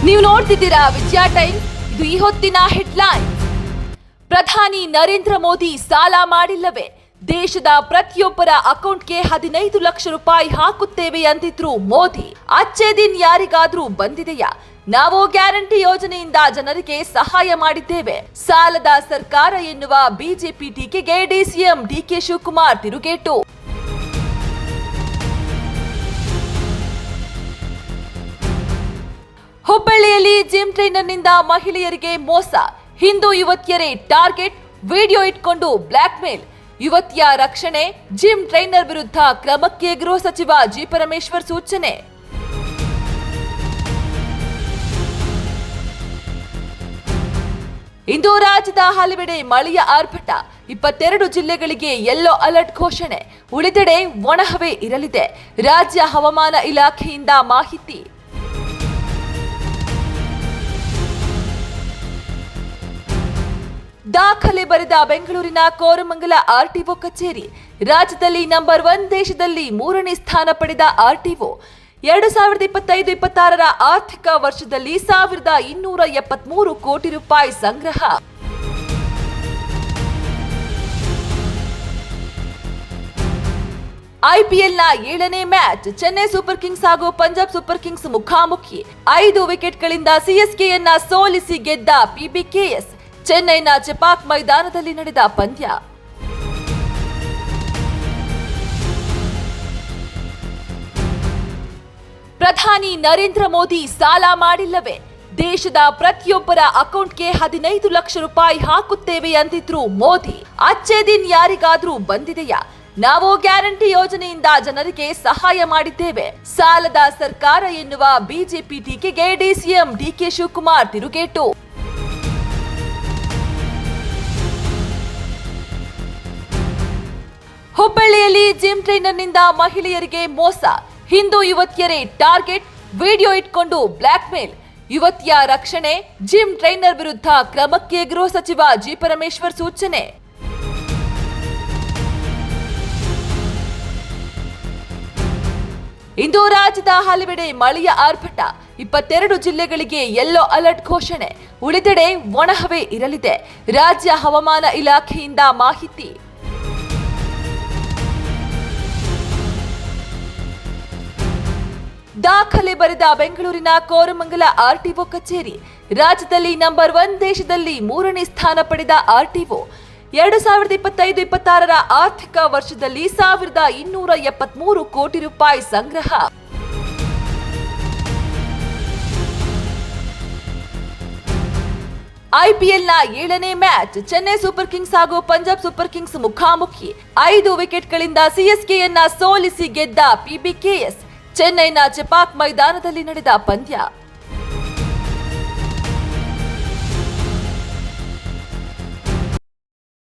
ನೀವು ನೋಡ್ತಿದ್ದೀರಾ ವಿಜಯ ಟೈಮ್. ಇದು ಈ ಹೊತ್ತಿನ ಹೆಡ್ಲೈನ್. ಪ್ರಧಾನಿ ನರೇಂದ್ರ ಮೋದಿ ಸಾಲ ಮಾಡಿಲ್ಲವೇ? ದೇಶದ ಪ್ರತಿಯೊಬ್ಬರ ಅಕೌಂಟ್ಗೆ 15 ಲಕ್ಷ ರೂಪಾಯಿ ಹಾಕುತ್ತೇವೆ ಅಂತಿದ್ರು ಮೋದಿ. ಅಚ್ಚೇ ದಿನ್ ಯಾರಿಗಾದ್ರೂ ಬಂದಿದೆಯಾ? ನಾವು ಗ್ಯಾರಂಟಿ ಯೋಜನೆಯಿಂದ ಜನರಿಗೆ ಸಹಾಯ ಮಾಡಿದ್ದೇವೆ. ಸಾಲದ ಸರ್ಕಾರ ಎನ್ನುವ ಬಿಜೆಪಿ ಟೀಕೆಗೆ ಡಿಸಿಎಂ ಡಿಕೆ ಶಿವಕುಮಾರ್ ತಿರುಗೇಟು. ಹುಬ್ಬಳ್ಳಿಯಲ್ಲಿ ಜಿಮ್ ಟ್ರೈನರ್ನಿಂದ ಮಹಿಳೆಯರಿಗೆ ಮೋಸ. ಹಿಂದೂ ಯುವತಿಯರೇ ಟಾರ್ಗೆಟ್. ವಿಡಿಯೋ ಇಟ್ಕೊಂಡು ಬ್ಲಾಕ್ ಮೇಲ್. ಯುವತಿಯ ರಕ್ಷಣೆ. ಜಿಮ್ ಟ್ರೈನರ್ ವಿರುದ್ಧ ಕ್ರಮಕ್ಕೆ ಗೃಹ ಸಚಿವ ಜಿ ಪರಮೇಶ್ವರ್ ಸೂಚನೆ. ಇಂದು ರಾಜ್ಯದ ಹಲವೆಡೆ ಮಳೆಯ ಆರ್ಭಟ. 22 ಜಿಲ್ಲೆಗಳಿಗೆ ಯೆಲ್ಲೋ ಅಲರ್ಟ್ ಘೋಷಣೆ. ಉಳಿದೆಡೆ ಒಣಹವೆ ಇರಲಿದೆ. ರಾಜ್ಯ ಹವಾಮಾನ ಇಲಾಖೆಯಿಂದ ಮಾಹಿತಿ. ದಾಖಲೆ ಬರೆದ ಬೆಂಗಳೂರಿನ ಕೋರಮಂಗಲ ಆರ್ಟಿಒ ಕಚೇರಿ. ರಾಜ್ಯದಲ್ಲಿ ನಂಬರ್ 1, ದೇಶದಲ್ಲಿ 3ನೇ ಸ್ಥಾನ ಪಡೆದ ಆರ್ಟಿಒ. 2025-26 ಆರ್ಥಿಕ ವರ್ಷದಲ್ಲಿ 1273 ಕೋಟಿ ರೂಪಾಯಿ ಸಂಗ್ರಹ. ಐಪಿಎಲ್ನ 7ನೇ ಮ್ಯಾಚ್. ಚೆನ್ನೈ ಸೂಪರ್ ಕಿಂಗ್ಸ್ ಹಾಗೂ ಪಂಜಾಬ್ ಸೂಪರ್ ಕಿಂಗ್ಸ್ ಮುಖಾಮುಖಿ. 5 ವಿಕೆಟ್ಗಳಿಂದ ಸಿಎಸ್ಕೆಯನ್ನ ಸೋಲಿಸಿ ಗೆದ್ದ ಪಿಬಿಕೆಎಸ್. ಚೆನ್ನೈನ ಚೆಪಾಕ್ ಮೈದಾನದಲ್ಲಿ ನಡೆದ ಪಂದ್ಯ. ಪ್ರಧಾನಿ ನರೇಂದ್ರ ಮೋದಿ ಸಾಲ ಮಾಡಿಲ್ಲವೇ? ದೇಶದ ಪ್ರತಿಯೊಬ್ಬರ ಅಕೌಂಟ್ಗೆ 15 ಲಕ್ಷ ರೂಪಾಯಿ ಹಾಕುತ್ತೇವೆ ಅಂತಿದ್ರು ಮೋದಿ. ಅಚ್ಚೇ ದಿನ್ ಯಾರಿಗಾದ್ರೂ ಬಂದಿದೆಯಾ? ನಾವು ಗ್ಯಾರಂಟಿ ಯೋಜನೆಯಿಂದ ಜನರಿಗೆ ಸಹಾಯ ಮಾಡಿದ್ದೇವೆ. ಸಾಲದ ಸರ್ಕಾರ ಎನ್ನುವ ಬಿಜೆಪಿ ಟೀಕೆಗೆ ಡಿಸಿಎಂ ಡಿಕೆ ಶಿವಕುಮಾರ್ ತಿರುಗೇಟು. ಹುಬ್ಬಳ್ಳಿಯಲ್ಲಿ ಜಿಮ್ ಟ್ರೈನರ್ನಿಂದ ಮಹಿಳೆಯರಿಗೆ ಮೋಸ. ಹಿಂದೂ ಯುವತಿಯರೇ ಟಾರ್ಗೆಟ್. ವಿಡಿಯೋ ಇಟ್ಕೊಂಡು ಬ್ಲಾಕ್ ಮೇಲ್. ಯುವತಿಯ ರಕ್ಷಣೆ. ಜಿಮ್ ಟ್ರೈನರ್ ವಿರುದ್ಧ ಕ್ರಮಕ್ಕೆ ಗೃಹ ಸಚಿವ ಜಿ ಪರಮೇಶ್ವರ್ ಸೂಚನೆ. ಇಂದು ರಾಜ್ಯದ ಹಲವೆಡೆ ಮಳೆಯ ಆರ್ಭಟ. 22 ಜಿಲ್ಲೆಗಳಿಗೆ ಯೆಲ್ಲೋ ಅಲರ್ಟ್ ಘೋಷಣೆ. ಉಳಿದೆಡೆ ಒಣಹವೆ ಇರಲಿದೆ. ರಾಜ್ಯ ಹವಾಮಾನ ಇಲಾಖೆಯಿಂದ ಮಾಹಿತಿ. ದಾಖಲೆ ಬರೆದ ಬೆಂಗಳೂರಿನ ಕೋರಮಂಗಲ ಆರ್ಟಿಒ ಕಚೇರಿ. ರಾಜ್ಯದಲ್ಲಿ ನಂಬರ್ 1, ದೇಶದಲ್ಲಿ 3ನೇ ಸ್ಥಾನ ಪಡೆದ ಆರ್ಟಿಒ. 2025-26 ಆರ್ಥಿಕ ವರ್ಷದಲ್ಲಿ 1273 ಕೋಟಿ ರೂಪಾಯಿ ಸಂಗ್ರಹ. ಐಪಿಎಲ್ನ 7ನೇ ಮ್ಯಾಚ್. ಚೆನ್ನೈ ಸೂಪರ್ ಕಿಂಗ್ಸ್ ಹಾಗೂ ಪಂಜಾಬ್ ಸೂಪರ್ ಕಿಂಗ್ಸ್ ಮುಖಾಮುಖಿ. 5 ವಿಕೆಟ್ಗಳಿಂದ ಸಿಎಸ್ಕೆಯನ್ನ ಸೋಲಿಸಿ ಗೆದ್ದ ಪಿಬಿಕೆಎಸ್. ಚೆನ್ನೈನ ಚೆಪಾಕ್ ಮೈದಾನದಲ್ಲಿ ನಡೆದ ಪಂದ್ಯ.